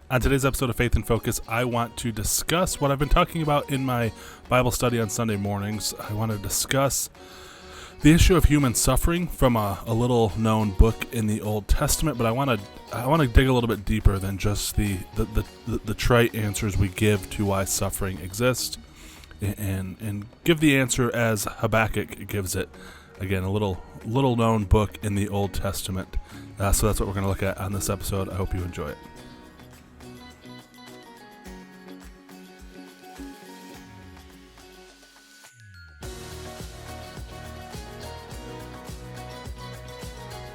On today's episode of Faith in Focus, I want to discuss what I've been talking about in my Bible study on Sunday mornings. I want to discuss the issue of human suffering from a little known book in the Old Testament, but I want to dig a little bit deeper than just the trite answers we give to why suffering exists, and give the answer as Habakkuk gives it. Again, a little known book in the Old Testament. So that's what we're going to look at on this episode. I hope you enjoy it.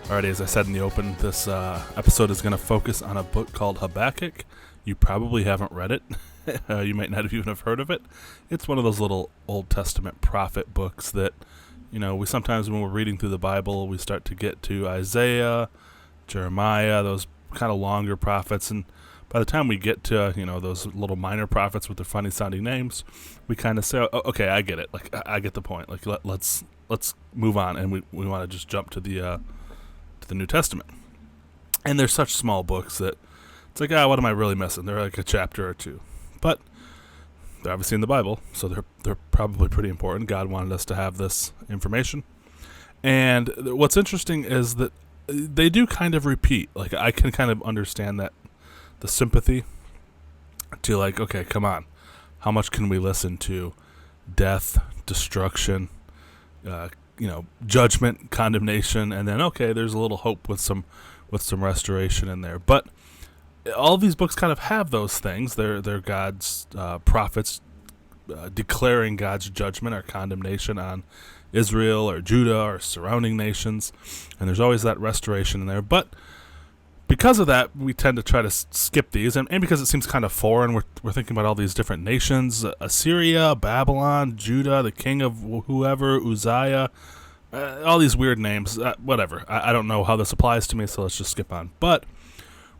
Alrighty, as I said in the open, this episode is going to focus on a book called Habakkuk. You probably haven't read it. You might not even have heard of it. It's one of those little Old Testament prophet books that, we sometimes when we're reading through the Bible, we start to get to Isaiah, Jeremiah, those kind of longer prophets, and by the time we get to, those little minor prophets with their funny sounding names, we kind of say, oh, okay, I get it. Like, I get the point. Like, let's move on, and we want to just jump to the New Testament. And they're such small books that it's like, what am I really missing? They're like a chapter or two. But they're obviously in the Bible, so they're probably pretty important. God wanted us to have this information. And what's interesting is that they do kind of repeat. Like, I can kind of understand that, the sympathy to like, okay, come on. How much can we listen to death, destruction, judgment, condemnation, and then, okay, there's a little hope with some restoration in there. But all these books kind of have those things. They're God's prophets declaring God's judgment or condemnation on Israel or Judah or surrounding nations, and there's always that restoration in there. But because of that, we tend to try to skip these, and because it seems kind of foreign, we're thinking about all these different nations, Assyria, Babylon, Judah, the king of whoever, Uzziah, all these weird names, whatever. I don't know how this applies to me, so let's just skip on. But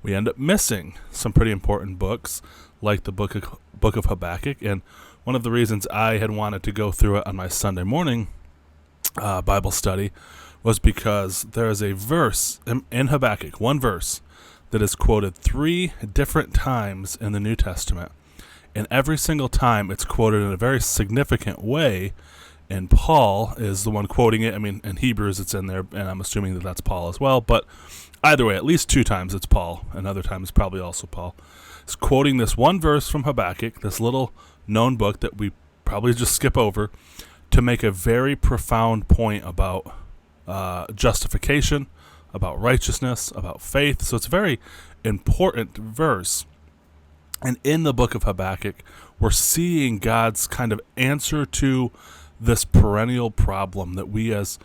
we end up missing some pretty important books, like the book of Habakkuk, and one of the reasons I had wanted to go through it on my Sunday morning Bible study was because there is a verse in Habakkuk, one verse, that is quoted 3 different times in the New Testament. And every single time it's quoted in a very significant way, and Paul is the one quoting it. I mean, in Hebrews it's in there, and I'm assuming that that's Paul as well. But either way, at least 2 times it's Paul, and other times probably also Paul. Is quoting this one verse from Habakkuk, this little known book that we probably just skip over, to make a very profound point about justification, about righteousness, about faith. So it's a very important verse. And in the book of Habakkuk, we're seeing God's kind of answer to this perennial problem that we as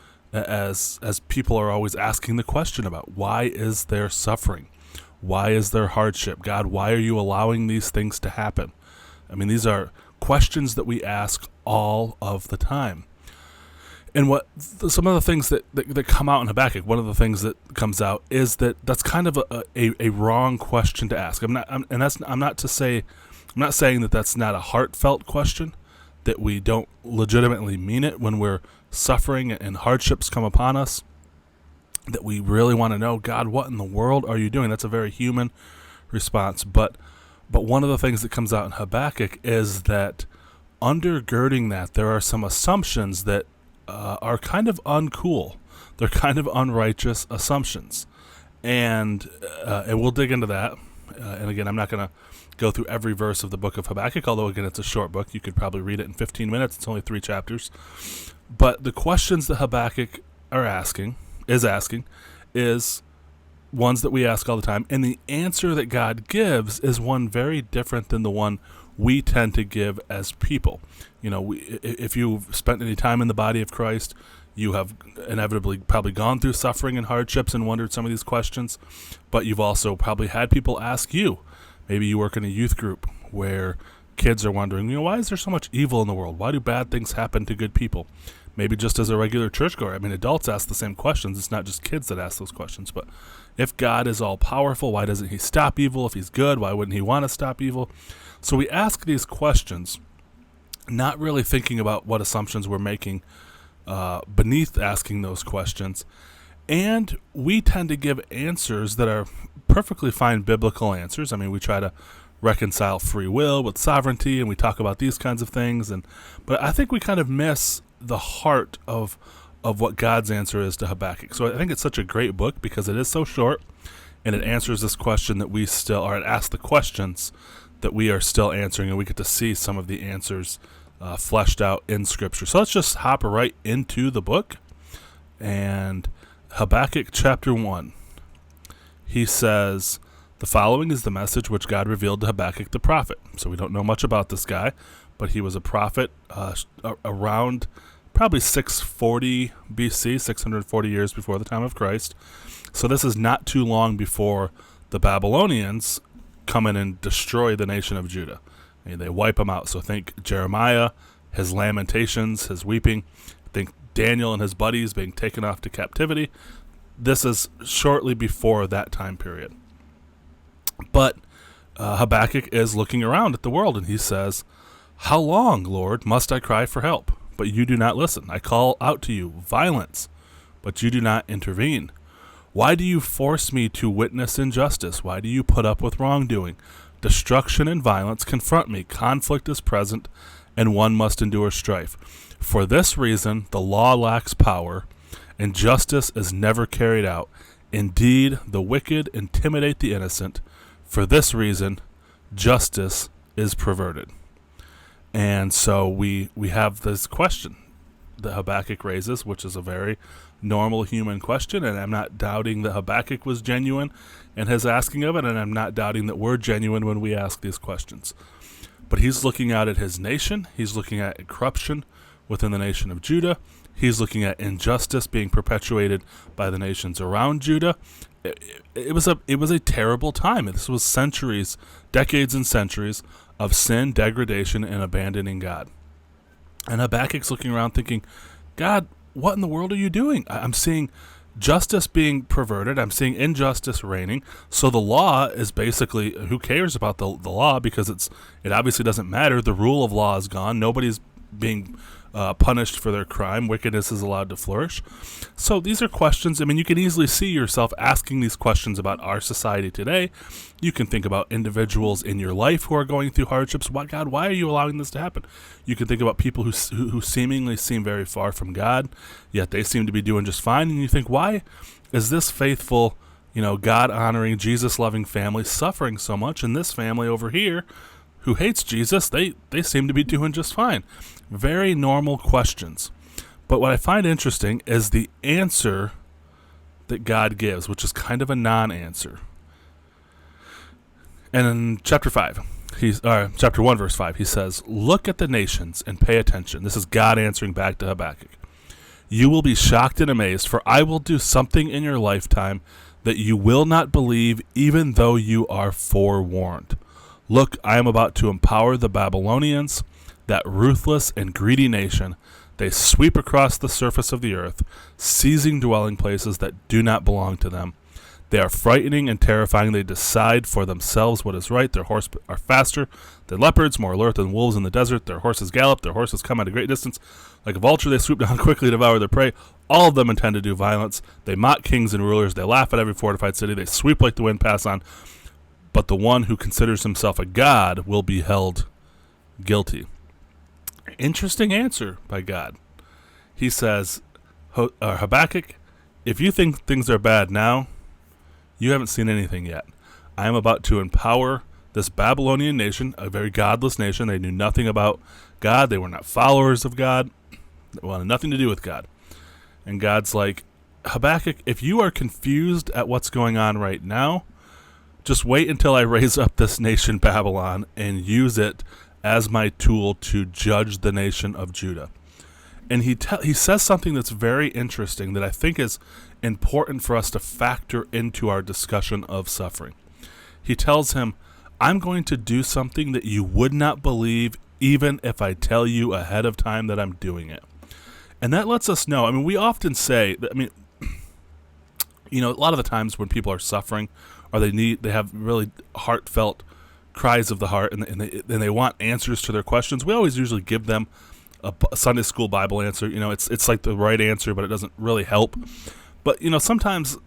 people are always asking the question about. Why is there suffering? Why is there hardship? God, why are you allowing these things to happen? I mean, these are questions that we ask all of the time. And some of the things that come out in Habakkuk, one of the things that comes out is that's kind of a wrong question to ask. I'm not saying that that's not a heartfelt question, that we don't legitimately mean it when we're suffering and hardships come upon us, that we really want to know, God, what in the world are you doing? That's a very human response. But one of the things that comes out in Habakkuk is that undergirding that, there are some assumptions that are kind of uncool. They're kind of unrighteous assumptions. And we'll dig into that. And again, I'm not going to go through every verse of the book of Habakkuk, although again, it's a short book. You could probably read it in 15 minutes. It's only 3 chapters. But the questions that Habakkuk is ones that we ask all the time. And the answer that God gives is one very different than the one we tend to give as people. If you've spent any time in the body of Christ, you have inevitably probably gone through suffering and hardships and wondered some of these questions, but you've also probably had people ask you. Maybe you work in a youth group where kids are wondering, why is there so much evil in the world? Why do bad things happen to good people? Maybe just as a regular churchgoer. I mean, adults ask the same questions. It's not just kids that ask those questions. But if God is all-powerful, why doesn't he stop evil? If he's good, why wouldn't he want to stop evil? So we ask these questions, not really thinking about what assumptions we're making beneath asking those questions. And we tend to give answers that are perfectly fine biblical answers. I mean, we try to reconcile free will with sovereignty, and we talk about these kinds of things. But I think we kind of miss the heart of what God's answer is to Habakkuk. So I think it's such a great book because it is so short, and it answers this question that we still, or it asks the questions that we are still answering, and we get to see some of the answers fleshed out in Scripture. So let's just hop right into the book. And Habakkuk chapter 1, he says, "The following is the message which God revealed to Habakkuk the prophet." So we don't know much about this guy, but he was a prophet around probably 640 BC, 640 years before the time of Christ. So this is not too long before the Babylonians come in and destroy the nation of Judah. And they wipe them out. So think Jeremiah, his lamentations, his weeping. Think Daniel and his buddies being taken off to captivity. This is shortly before that time period. But Habakkuk is looking around at the world, and he says, "How long, Lord, must I cry for help? But you do not listen. I call out to you, violence, but you do not intervene. Why do you force me to witness injustice? Why do you put up with wrongdoing? Destruction and violence confront me. Conflict is present, and one must endure strife. For this reason, the law lacks power, and justice is never carried out. Indeed, the wicked intimidate the innocent. For this reason, justice is perverted." And so we have this question that Habakkuk raises, which is a very normal human question, and I'm not doubting that Habakkuk was genuine in his asking of it, and I'm not doubting that we're genuine when we ask these questions. But he's looking out at his nation. He's looking at corruption within the nation of Judah. He's looking at injustice being perpetuated by the nations around Judah. It was a terrible time. This was centuries, decades and centuries of sin, degradation, and abandoning God. And Habakkuk's looking around thinking, God, what in the world are you doing? I'm seeing justice being perverted. I'm seeing injustice reigning. So the law is basically, who cares about the law, because it obviously doesn't matter. The rule of law is gone. Nobody's being punished for their crime. Wickedness is allowed to flourish. So these are questions. I mean, you can easily see yourself asking these questions about our society today. You can think about individuals in your life who are going through hardships. God, why are you allowing this to happen? You can think about people who seemingly seem very far from God, yet they seem to be doing just fine. And you think, why is this faithful, God-honoring, Jesus-loving family suffering so much? And this family over here, who hates Jesus, they seem to be doing just fine. Very normal questions. But what I find interesting is the answer that God gives, which is kind of a non-answer. And in chapter 1, verse 5, he says, "Look at the nations and pay attention." This is God answering back to Habakkuk. "You will be shocked and amazed, for I will do something in your lifetime that you will not believe, even though you are forewarned. Look, I am about to empower the Babylonians, that ruthless and greedy nation. They sweep across the surface of the earth, seizing dwelling places that do not belong to them. They are frightening and terrifying. They decide for themselves what is right. Their horses are faster than leopards, more alert than wolves in the desert. Their horses gallop. Their horses come at a great distance. Like a vulture, they swoop down quickly to devour their prey. All of them intend to do violence. They mock kings and rulers. They laugh at every fortified city. They sweep like the wind, pass on. But the one who considers himself a god will be held guilty." Interesting answer by God. He says, Habakkuk, if you think things are bad now, you haven't seen anything yet. I am about to empower this Babylonian nation, a very godless nation. They knew nothing about God. They were not followers of God. They wanted nothing to do with God. And God's like, Habakkuk, if you are confused at what's going on right now, just wait until I raise up this nation Babylon and use it as my tool to judge the nation of Judah. And he says something that's very interesting that I think is important for us to factor into our discussion of suffering. He tells him, I'm going to do something that you would not believe even if I tell you ahead of time that I'm doing it. And that lets us know, we often say, that, a lot of the times when people are suffering or they have really heartfelt cries of the heart and they want answers to their questions, we always usually give them a Sunday school Bible answer. It's like the right answer, but it doesn't really help. But, sometimes,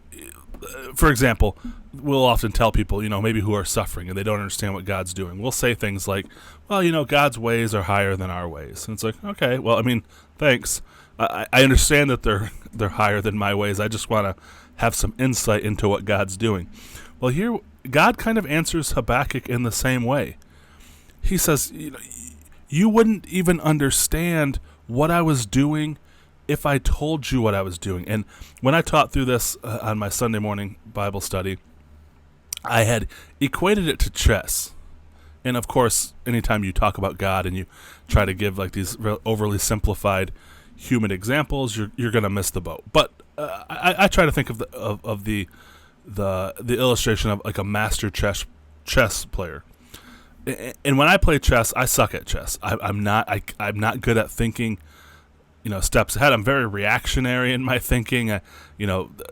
for example, we'll often tell people, maybe who are suffering and they don't understand what God's doing. We'll say things like, well, God's ways are higher than our ways. And it's like, okay, well, thanks. I understand that they're higher than my ways. I just want to have some insight into what God's doing. Well, here, God kind of answers Habakkuk in the same way. He says, you wouldn't even understand what I was doing if I told you what I was doing. And when I taught through this on my Sunday morning Bible study, I had equated it to chess. And of course, anytime you talk about God and you try to give like these overly simplified human examples, you're going to miss the boat. But I try to think of the illustration of like a master chess player. And when I play chess, I suck at chess. I'm not good at thinking, steps ahead. I'm very reactionary in my thinking.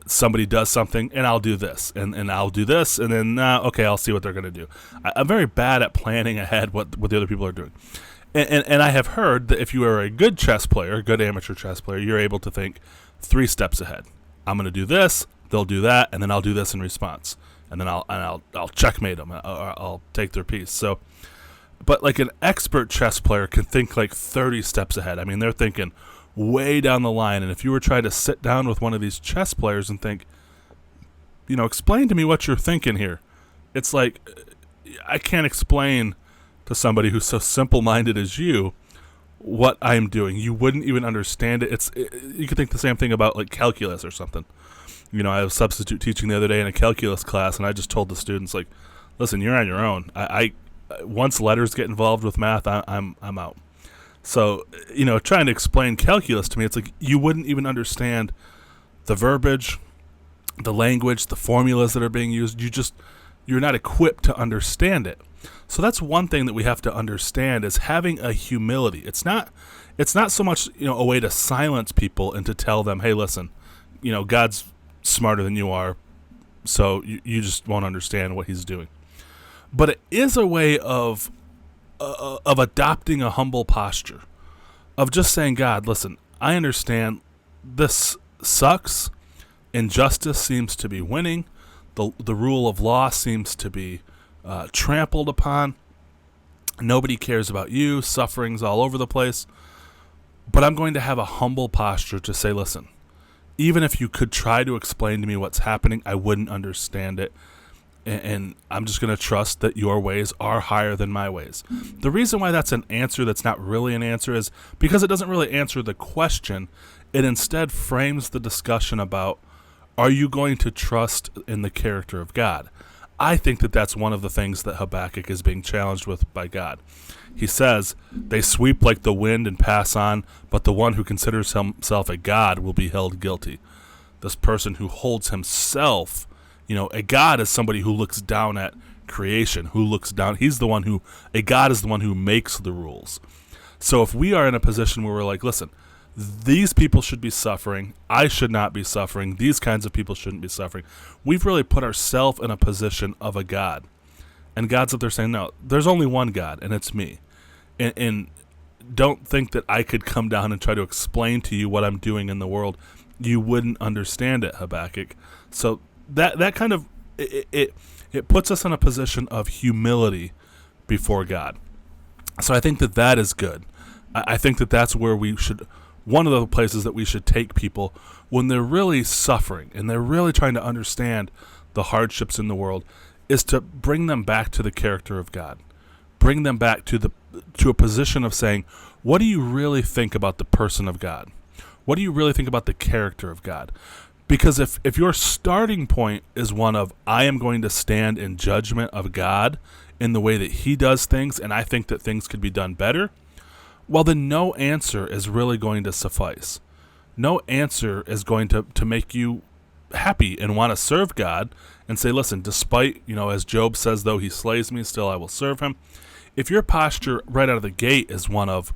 Somebody does something, and I'll do this, and I'll do this, and then okay, I'll see what they're going to do. I'm very bad at planning ahead what the other people are doing. And I have heard that if you are a good chess player, good amateur chess player, you're able to think 3 steps ahead. I'm going to do this, they'll do that, and then I'll do this in response. And then I'll checkmate them, or I'll take their piece. So, but like an expert chess player can think like 30 steps ahead. They're thinking way down the line. And if you were trying to sit down with one of these chess players and think, explain to me what you're thinking here, it's like I can't explain to somebody who's so simple-minded as you what I'm doing. You wouldn't even understand it. You could think the same thing about like calculus or something. I was substitute teaching the other day in a calculus class, and I just told the students, like, listen, you're on your own. I once letters get involved with math, I'm out. So, trying to explain calculus to me, it's like you wouldn't even understand the verbiage, the language, the formulas that are being used. You're not equipped to understand it. So that's one thing that we have to understand is having a humility. It's not so much, a way to silence people and to tell them, hey, listen, God's smarter than you are, so you just won't understand what he's doing. But it is a way of adopting a humble posture, of just saying, God, listen, I understand this sucks. Injustice seems to be winning. The rule of law seems to be trampled upon. Nobody cares about you. Suffering's all over the place. But I'm going to have a humble posture to say, listen, even if you could try to explain to me what's happening, I wouldn't understand it. And I'm just going to trust that your ways are higher than my ways. The reason why that's an answer that's not really an answer is because it doesn't really answer the question. It instead frames the discussion about, are you going to trust in the character of God? I think that that's one of the things that Habakkuk is being challenged with by God. He says, they sweep like the wind and pass on, but the one who considers himself a god will be held guilty. This person who holds himself, a god is somebody who looks down at creation, who looks down. A god is the one who makes the rules. So if we are in a position where we're like, listen, these people should be suffering, I should not be suffering, these kinds of people shouldn't be suffering, we've really put ourselves in a position of a god. And God's up there saying, no, there's only one God, and it's me. And don't think that I could come down and try to explain to you what I'm doing in the world. You wouldn't understand it, Habakkuk. So that kind of, it puts us in a position of humility before God. So I think that is good. I think that that's where one of the places that we should take people when they're really suffering and they're really trying to understand the hardships in the world, is to bring them back to the character of God. Bring them back to a position of saying, what do you really think about the person of God? What do you really think about the character of God? Because if your starting point is one of, I am going to stand in judgment of God in the way that he does things, and I think that things could be done better, well, then no answer is really going to suffice. No answer is going to make you happy and want to serve God and say, listen, despite, as Job says, though he slays me, still I will serve him. If your posture right out of the gate is one of,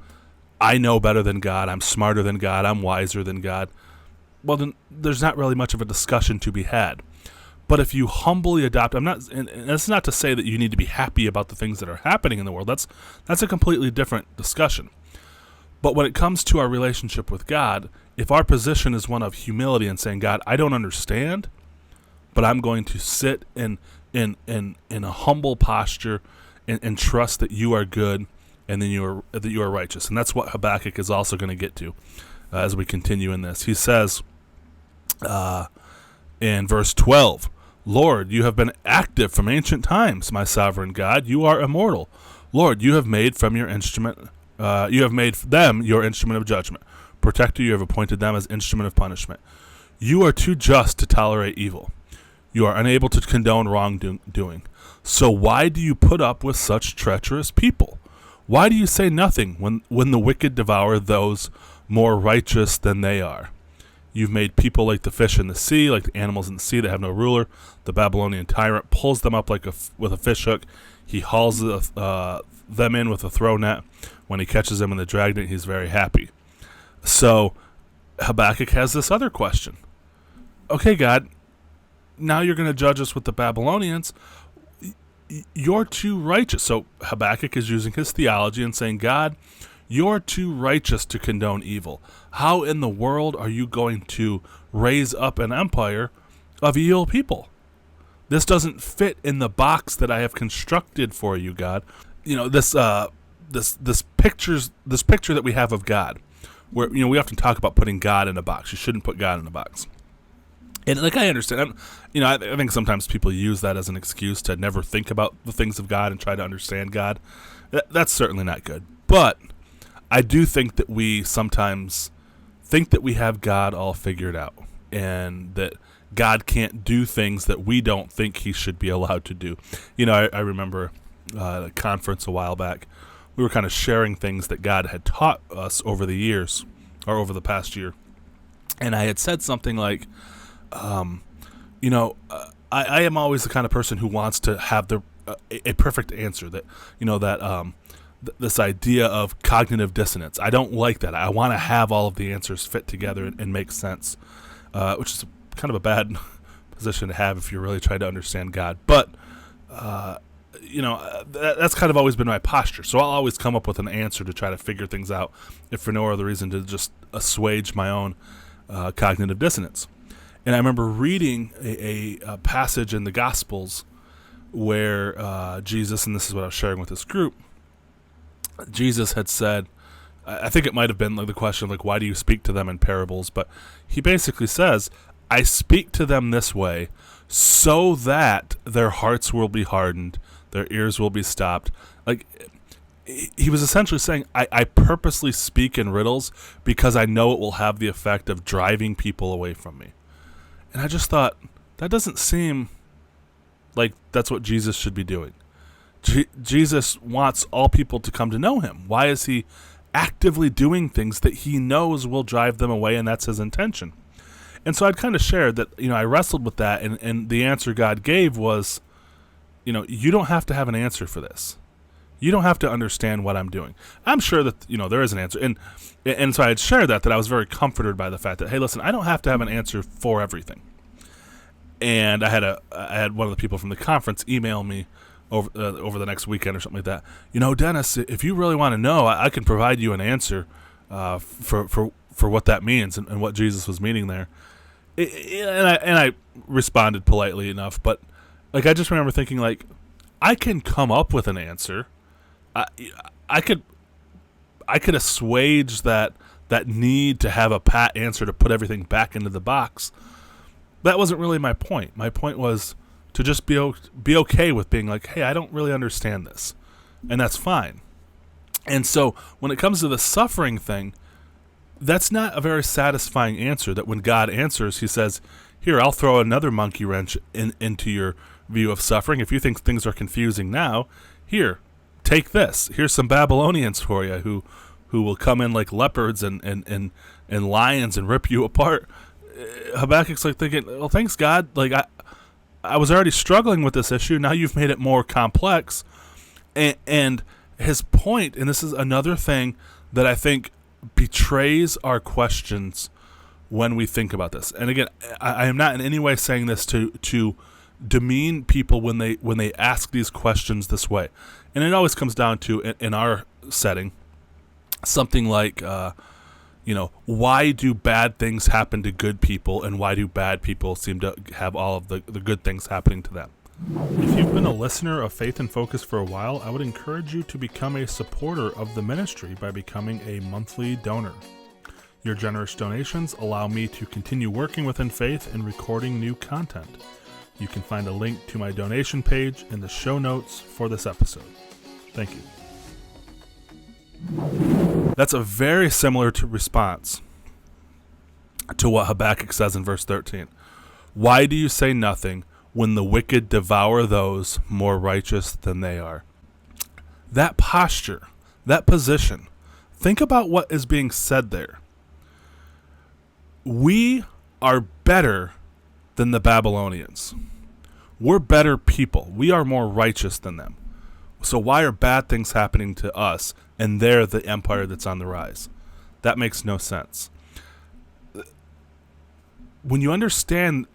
I know better than God, I'm smarter than God, I'm wiser than God, well, then there's not really much of a discussion to be had. But if you humbly adopt, and that's not to say that you need to be happy about the things that are happening in the world. That's a completely different discussion. But when it comes to our relationship with God, if our position is one of humility and saying, God, I don't understand, but I'm going to sit in a humble posture and trust that you are good and then that you are righteous. And that's what Habakkuk is also going to get to as we continue in this. He says in verse 12, Lord, you have been active from ancient times, my sovereign God. You are immortal. Lord, you have made them your instrument of judgment. Protector, you have appointed them as instrument of punishment. You are too just to tolerate evil. You are unable to condone wrongdoing. So why do you put up with such treacherous people? Why do you say nothing when the wicked devour those more righteous than they are? You've made people like the fish in the sea, like the animals in the sea that have no ruler. The Babylonian tyrant pulls them up with a fish hook. He hauls them in with a throw net. When he catches them in the dragnet, he's very happy. So Habakkuk has this other question. Okay, God, now you're going to judge us with the Babylonians. You're too righteous. So Habakkuk is using his theology and saying, God, you're too righteous to condone evil. How in the world are you going to raise up an empire of evil people? This doesn't fit in the box that I have constructed for you, God. You know, this picture that we have of God, where we often talk about putting God in a box. You shouldn't put God in a box. And I understand, I think sometimes people use that as an excuse to never think about the things of God and try to understand God. That's certainly not good. But I do think that we sometimes think that we have God all figured out and that God can't do things that we don't think he should be allowed to do. I remember a conference a while back. We were kind of sharing things that God had taught us over the years, or over the past year. And I had said something like, I am always the kind of person who wants to have a perfect answer, that, this idea of cognitive dissonance. I don't like that. I want to have all of the answers fit together and make sense, which is kind of a bad position to have if you're really trying to understand God. But, that's kind of always been my posture. So I'll always come up with an answer to try to figure things out, if for no other reason to just assuage my own cognitive dissonance. And I remember reading a passage in the Gospels where Jesus, and this is what I was sharing with this group, Jesus had said, I think it might have been like the question, like, why do you speak to them in parables? But he basically says, I speak to them this way so that their hearts will be hardened, their ears will be stopped. Like, he was essentially saying, I purposely speak in riddles because I know it will have the effect of driving people away from me. And I just thought, that doesn't seem like that's what Jesus should be doing. Jesus wants all people to come to know him. Why is he actively doing things that he knows will drive them away, and that's his intention? And so I'd kind of shared that, I wrestled with that, and the answer God gave was, you don't have to have an answer for this. You don't have to understand what I'm doing. I'm sure that, there is an answer. And so I had shared that I was very comforted by the fact that, hey, listen, I don't have to have an answer for everything. And I had one of the people from the conference email me over the next weekend or something like that. Dennis, if you really want to know, I can provide you an answer for what that means and what Jesus was meaning there. And I responded politely enough, but I just remember thinking, I can come up with an answer. I could assuage that need to have a pat answer to put everything back into the box. That wasn't really my point. My point was to just be okay with being like, hey, I don't really understand this, and that's fine. And so when it comes to the suffering thing, that's not a very satisfying answer, that when God answers, he says, here, I'll throw another monkey wrench into your view of suffering. If you think things are confusing now, here, take this. Here's some Babylonians for you who will come in like leopards and lions and rip you apart. Habakkuk's thinking, well, thanks, God. I was already struggling with this issue. Now you've made it more complex. And his point, and this is another thing that I think betrays our questions when we think about this. And again, I am not in any way saying this to demean people when they ask these questions this way. And it always comes down to, in our setting, something like, why do bad things happen to good people, and why do bad people seem to have all of the good things happening to them? If you've been a listener of Faith and Focus for a while, I would encourage you to become a supporter of the ministry by becoming a monthly donor. Your generous donations allow me to continue working within Faith and recording new content. You can find a link to my donation page in the show notes for this episode. Thank you. That's a very similar response to what Habakkuk says in verse 13. Why do you say nothing when the wicked devour those more righteous than they are? That posture, that position, think about what is being said there. We are better than the Babylonians. We're better people. We are more righteous than them. So why are bad things happening to us and they're the empire that's on the rise? That makes no sense. When you understand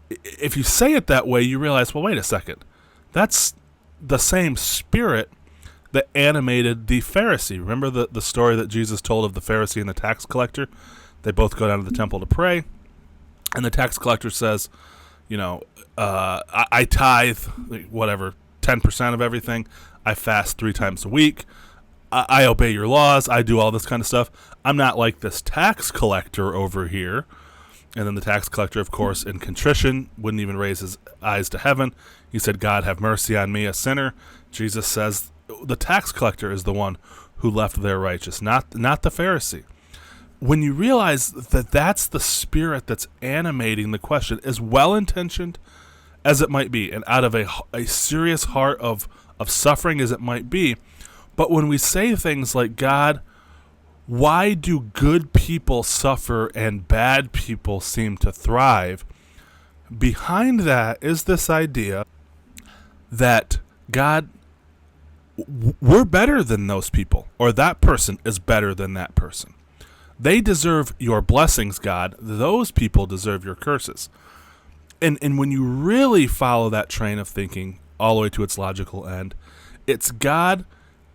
if you say it that way, you realize, well, wait a second. That's the same spirit that animated the Pharisee. Remember the story that Jesus told of the Pharisee and the tax collector? They both go down to the temple to pray, and the tax collector says, I tithe, 10% of everything. I fast 3 times a week. I obey your laws. I do all this kind of stuff. I'm not like this tax collector over here. And then the tax collector, of course, in contrition, wouldn't even raise his eyes to heaven. He said, God, have mercy on me, a sinner. Jesus says the tax collector is the one who left there righteous, not the Pharisee. When you realize that that's the spirit that's animating the question, as well-intentioned as it might be, and out of a serious heart of suffering as it might be, but when we say things like, God, why do good people suffer and bad people seem to thrive? Behind that is this idea that, God, we're better than those people, or that person is better than that person. They deserve your blessings, God. Those people deserve your curses. And when you really follow that train of thinking all the way to its logical end, it's, God,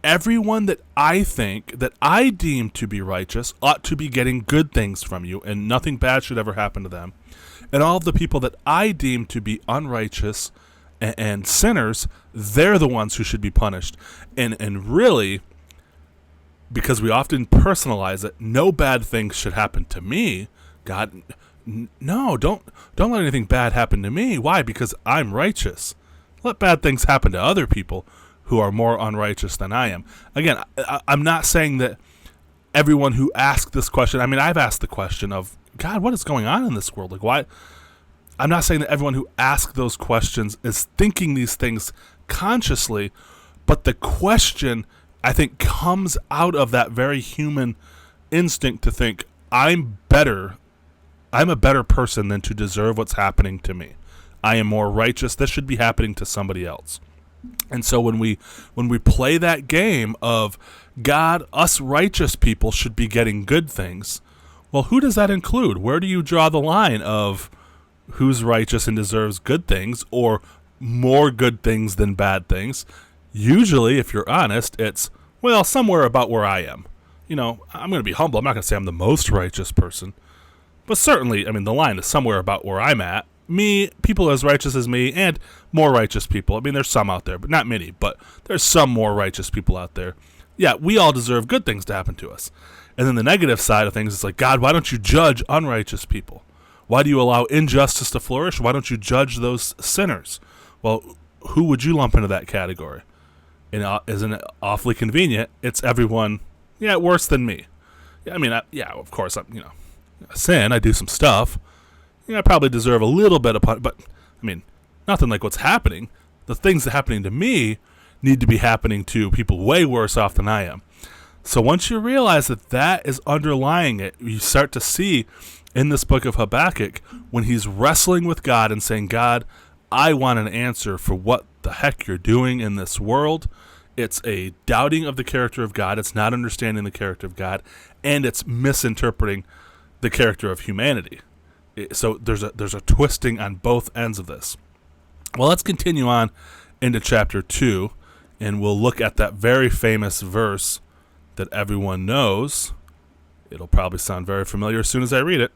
everyone that I think, that I deem to be righteous, ought to be getting good things from you, and nothing bad should ever happen to them. And all of the people that I deem to be unrighteous and sinners, they're the ones who should be punished. And really, because we often personalize it, no bad things should happen to me. God, no, don't let anything bad happen to me. Why? Because I'm righteous. Let bad things happen to other people who are more unrighteous than I am. Again, I'm not saying that everyone who asks this question, I've asked the question of, God, what is going on in this world? Like, why? I'm not saying that everyone who asks those questions is thinking these things consciously, but the question, I think, comes out of that very human instinct to think, I'm a better person than to deserve what's happening to me. I am more righteous. This should be happening to somebody else. And so when we play that game of, God, us righteous people should be getting good things, well, who does that include? Where do you draw the line of who's righteous and deserves good things, or more good things than bad things? Usually, if you're honest, it's, well, somewhere about where I am. I'm going to be humble. I'm not going to say I'm the most righteous person. But certainly, the line is somewhere about where I'm at. Me, people as righteous as me, and more righteous people. There's some out there, but not many. But there's some more righteous people out there. Yeah, we all deserve good things to happen to us. And then the negative side of things is like, God, why don't you judge unrighteous people? Why do you allow injustice to flourish? Why don't you judge those sinners? Well, who would you lump into that category? And isn't it awfully convenient? It's everyone, worse than me. Of course, I'm, sin. I do some stuff. I probably deserve a little bit of punishment, but nothing like what's happening. The things that are happening to me need to be happening to people way worse off than I am. So once you realize that is underlying it, you start to see in this book of Habakkuk, when he's wrestling with God and saying, God, I want an answer for what the heck you're doing in this world. It's a doubting of the character of God. It's not understanding the character of God, and it's misinterpreting the character of humanity. So there's a twisting on both ends of this. Well, let's continue on into chapter 2, and we'll look at that very famous verse that everyone knows. It'll probably sound very familiar as soon as I read it.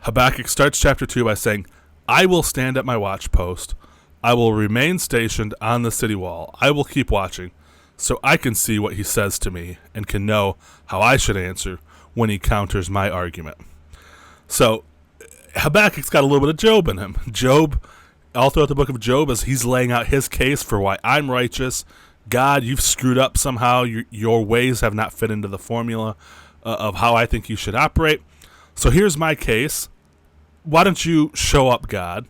Habakkuk starts chapter 2 by saying, I will stand at my watch post. I will remain stationed on the city wall. I will keep watching so I can see what he says to me and can know how I should answer when he counters my argument. So Habakkuk's got a little bit of Job in him. Job, all throughout the book of Job, as he's laying out his case for why I'm righteous. God, you've screwed up somehow. Your ways have not fit into the formula of how I think you should operate. So here's my case. Why don't you show up, God,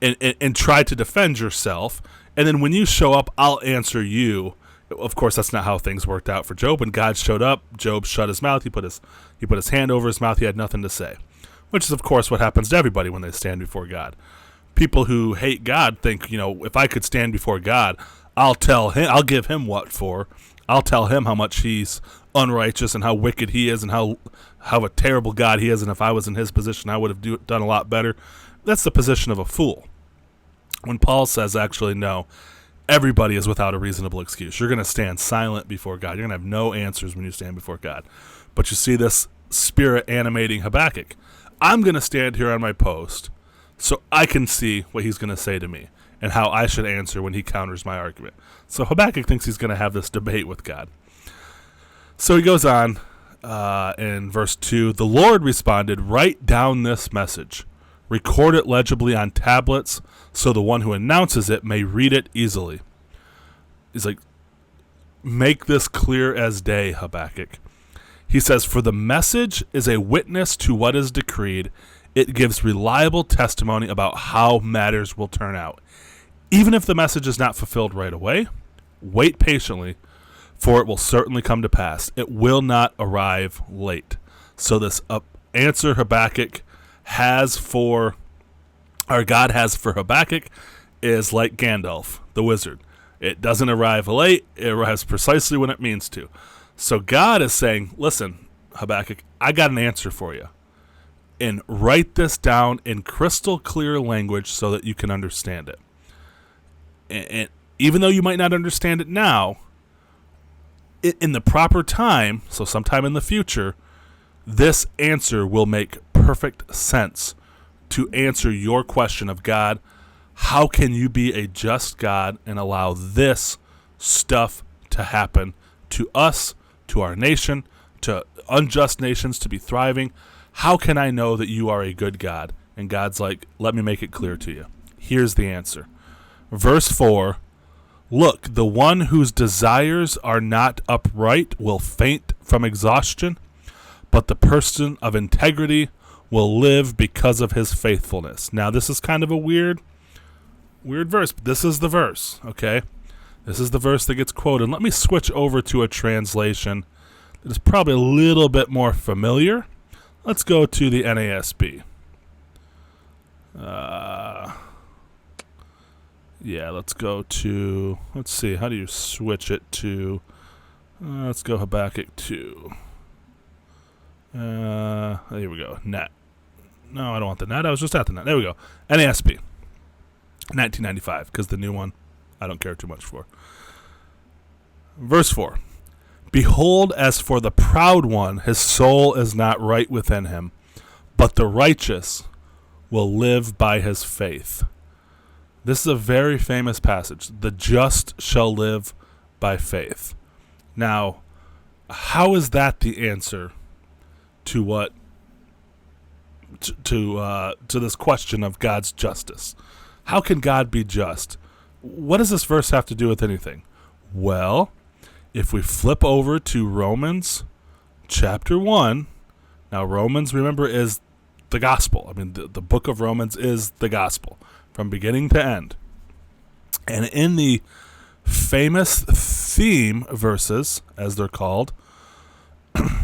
and try to defend yourself? And then when you show up, I'll answer you. Of course, that's not how things worked out for Job. When God showed up, Job shut his mouth. He put his hand over his mouth. He had nothing to say, which is, of course, what happens to everybody when they stand before God. People who hate God think, if I could stand before God, I'll give him what for. I'll tell him how much he's unrighteous and how wicked he is and how a terrible God he is. And if I was in his position, I would have done a lot better. That's the position of a fool. When Paul says, actually, no, everybody is without a reasonable excuse. You're going to stand silent before God. You're going to have no answers when you stand before God. But you see this spirit animating Habakkuk. I'm going to stand here on my post so I can see what he's going to say to me and how I should answer when he counters my argument. So Habakkuk thinks he's going to have this debate with God. So he goes on in verse 2, the Lord responded, write down this message. Record it legibly on tablets so the one who announces it may read it easily. He's like, make this clear as day, Habakkuk. He says, for the message is a witness to what is decreed. It gives reliable testimony about how matters will turn out. Even if the message is not fulfilled right away, wait patiently, for it will certainly come to pass. It will not arrive late. So this answer Habakkuk has for, or God has for Habakkuk, is like Gandalf, the wizard. It doesn't arrive late. It arrives precisely when it means to. So God is saying, listen, Habakkuk, I got an answer for you. And write this down in crystal clear language so that you can understand it. And even though you might not understand it now, in the proper time, so sometime in the future, this answer will make perfect sense to answer your question of, God, how can you be a just God and allow this stuff to happen to us, to our nation, to unjust nations to be thriving? How can I know that you are a good God? And God's like, let me make it clear to you. Here's the answer. Verse 4, look, the one whose desires are not upright will faint from exhaustion, but the person of integrity will live because of his faithfulness. Now, this is kind of a weird verse, but this is the verse, okay? This is the verse that gets quoted. Let me switch over to a translation that is probably a little bit more familiar. Let's go to the NASB. Let's go to, let's see, how do you switch it to, let's go Habakkuk 2. Here we go, net. No, I don't want the net, I was just at the net. There we go, NASB, 1995, because the new one I don't care too much for. Verse 4. Behold, as for the proud one, his soul is not right within him, but the righteous will live by his faith. This is a very famous passage. The just shall live by faith. Now, how is that the answer to what to this question of God's justice? How can God be just? What does this verse have to do with anything? Well, if we flip over to Romans chapter 1, now Romans, remember, is the gospel. I mean, the book of Romans is the gospel from beginning to end. And in the famous theme verses, as they're called,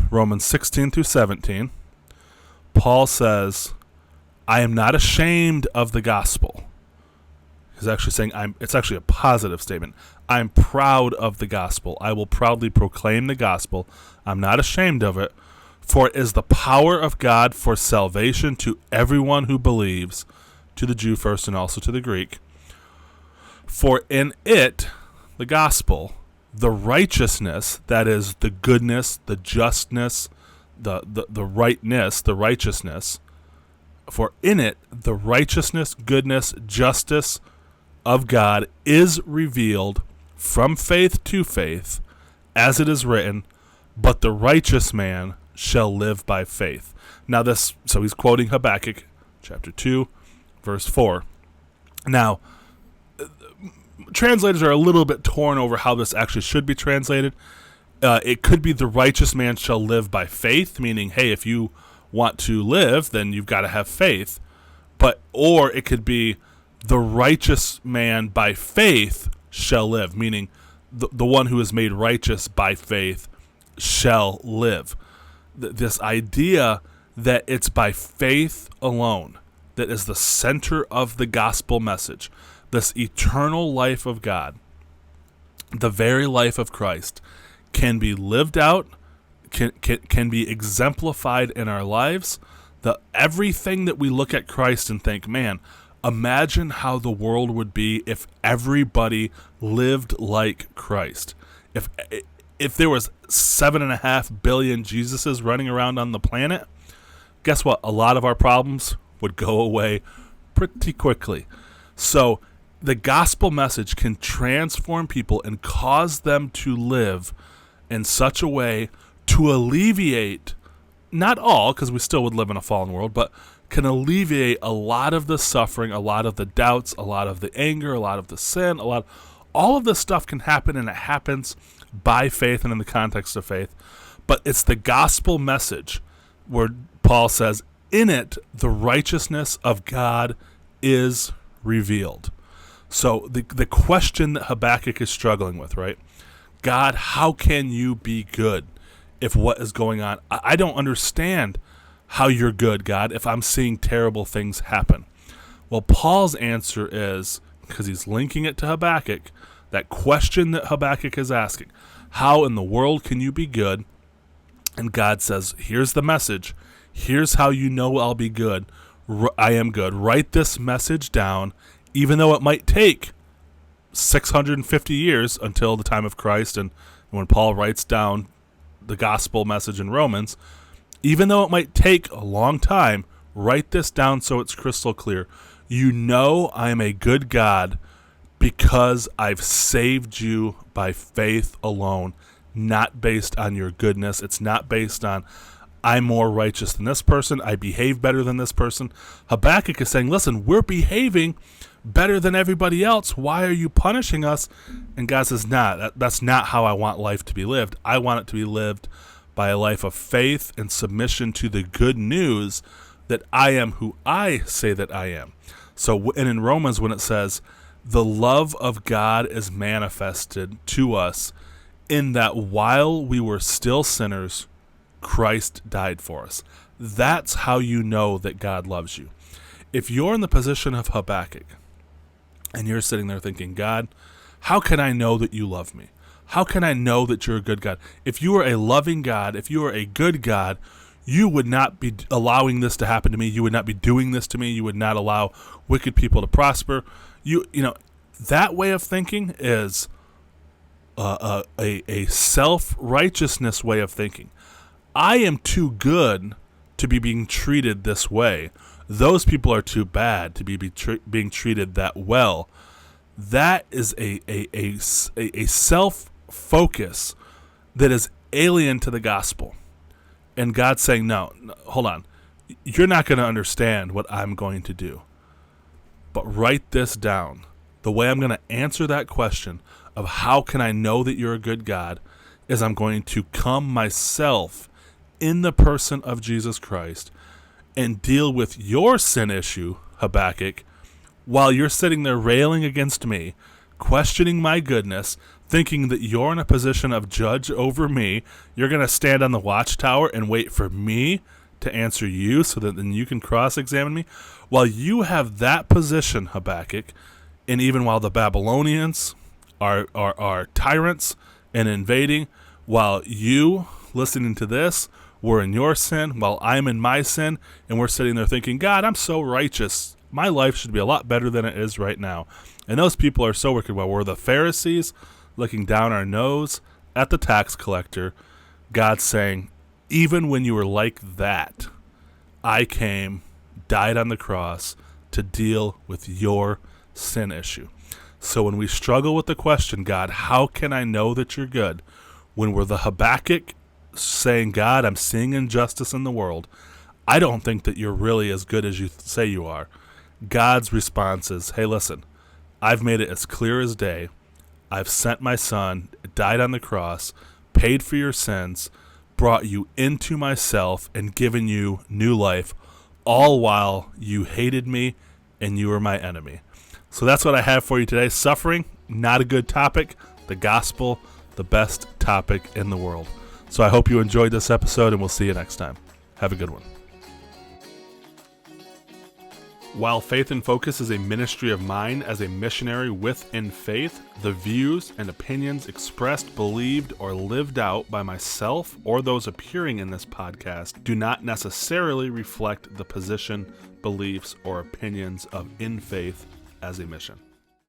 Romans 16 through 17, Paul says, I am not ashamed of the gospel. He's actually saying, it's actually a positive statement. I'm proud of the gospel. I will proudly proclaim the gospel. I'm not ashamed of it, for it is the power of God for salvation to everyone who believes, to the Jew first and also to the Greek. For in it, the gospel, the righteousness, that is the goodness, the justness, the rightness, the righteousness, for in it the righteousness, goodness, justice of God is revealed from faith to faith, as it is written, but the righteous man shall live by faith. Now so he's quoting Habakkuk chapter 2, verse 4. Now, translators are a little bit torn over how this actually should be translated. It could be the righteous man shall live by faith, meaning, hey, if you want to live, then you've got to have faith. Or it could be the righteous man by faith shall live, meaning the one who is made righteous by faith shall live. This idea that it's by faith alone that is the center of the gospel message, this eternal life of God, the very life of Christ, can be lived out, can be exemplified in our lives. Everything that we look at Christ and think, man, imagine how the world would be if everybody lived like Christ. If there was 7.5 billion Jesuses running around on the planet, guess what? A lot of our problems would go away pretty quickly. So the gospel message can transform people and cause them to live in such a way to alleviate, not all, because we still would live in a fallen world, but can alleviate a lot of the suffering, a lot of the doubts, a lot of the anger, a lot of the sin, all of this stuff can happen, and it happens by faith and in the context of faith. But it's the gospel message where Paul says, in it, the righteousness of God is revealed. So the question that Habakkuk is struggling with, right? God, how can you be good if what is going on? I don't understand how you're good, God, if I'm seeing terrible things happen. Well, Paul's answer is, because he's linking it to Habakkuk, that question that Habakkuk is asking, how in the world can you be good? And God says, here's the message. Here's how you know I'll be good. I am good. Write this message down, even though it might take 650 years until the time of Christ. And when Paul writes down the gospel message in Romans, even though it might take a long time, write this down so it's crystal clear. You know I am a good God because I've saved you by faith alone, not based on your goodness. It's not based on I'm more righteous than this person, I behave better than this person. Habakkuk is saying, listen, we're behaving better than everybody else. Why are you punishing us? And God says, that's not how I want life to be lived. I want it to be lived by a life of faith and submission to the good news that I am who I say that I am. So, and in Romans, when it says, the love of God is manifested to us in that while we were still sinners, Christ died for us. That's how you know that God loves you. If you're in the position of Habakkuk and you're sitting there thinking, God, how can I know that you love me? How can I know that you're a good God? If you are a loving God, if you are a good God, you would not be allowing this to happen to me. You would not be doing this to me. You would not allow wicked people to prosper. You know, that way of thinking is a self-righteousness way of thinking. I am too good to be being treated this way. Those people are too bad to be being treated that well. That is a self-focus that is alien to the gospel. And God's saying, no, hold on. You're not going to understand what I'm going to do. But write this down. The way I'm going to answer that question of how can I know that you're a good God is I'm going to come myself in the person of Jesus Christ and deal with your sin issue, Habakkuk, while you're sitting there railing against me, questioning my goodness, thinking that you're in a position of judge over me. You're going to stand on the watchtower and wait for me to answer you so that then you can cross-examine me. While you have that position, Habakkuk, and even while the Babylonians are tyrants and invading, while you, listening to this, were in your sin, while I'm in my sin, and we're sitting there thinking, God, I'm so righteous. My life should be a lot better than it is right now. And those people are so wicked. While we're the Pharisees looking down our nose at the tax collector, God saying, even when you were like that, I came, died on the cross to deal with your sin issue. So when we struggle with the question, God, how can I know that you're good? When we're the Habakkuk saying, God, I'm seeing injustice in the world, I don't think that you're really as good as you say you are. God's response is, hey, listen, I've made it as clear as day. I've sent my son, died on the cross, paid for your sins, brought you into myself, and given you new life, all while you hated me and you were my enemy. So that's what I have for you today. Suffering, not a good topic. The gospel, the best topic in the world. So I hope you enjoyed this episode, and we'll see you next time. Have a good one. While Faith in Focus is a ministry of mine as a missionary with InFaith, the views and opinions expressed, believed, or lived out by myself or those appearing in this podcast do not necessarily reflect the position, beliefs, or opinions of InFaith as a mission.